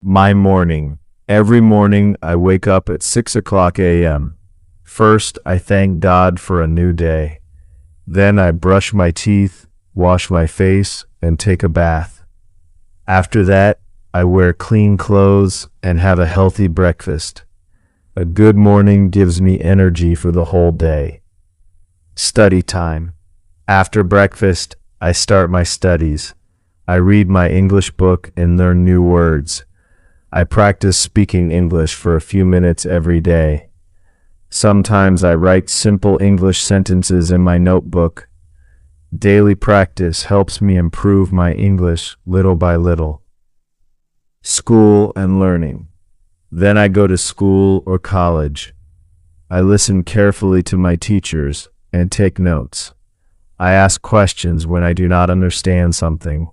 My morning. Every morning I wake up at 6 o'clock a.m. First, I thank God for a new day. Then I brush my teeth, wash my face, and take a bath. After that, I wear clean clothes and have a healthy breakfast. A good morning gives me energy for the whole day. Study time. After breakfast, I start my studies. I read my English book and learn new words. I practice speaking English for a few minutes every day. Sometimes I write simple English sentences in my notebook. Daily practice helps me improve my English little by little. School and learning. Then I go to school or college. I listen carefully to my teachers and take notes. I ask questions when I do not understand something.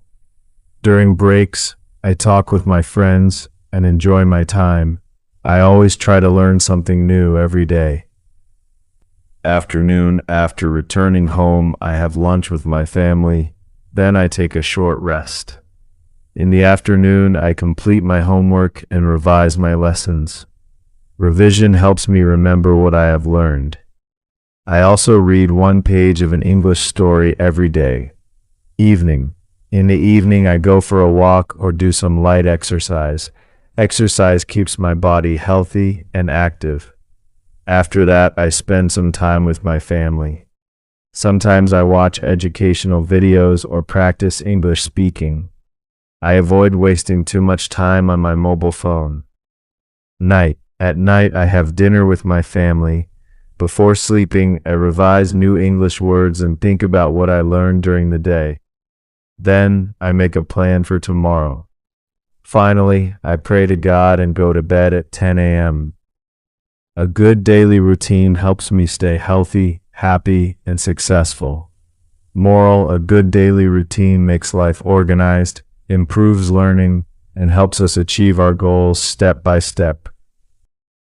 During breaks, I talk with my friends and enjoy my time. I always try to learn something new every day. Afternoon, after returning home, I have lunch with my family. Then I take a short rest. In the afternoon, I complete my homework and revise my lessons. Revision helps me remember what I have learned. I also read one page of an English story every day. Evening. In the evening, I go for a walk or do some light exercise. Exercise keeps my body healthy and active. After that, I spend some time with my family. Sometimes I watch educational videos or practice English speaking. I avoid wasting too much time on my mobile phone. Night. At night, I have dinner with my family. Before sleeping, I revise new English words and think about what I learned during the day. Then, I make a plan for tomorrow. Finally, I pray to God and go to bed at 10 a.m. A good daily routine helps me stay healthy, happy, and successful. Moral: a good daily routine makes life organized, improves learning, and helps us achieve our goals step by step.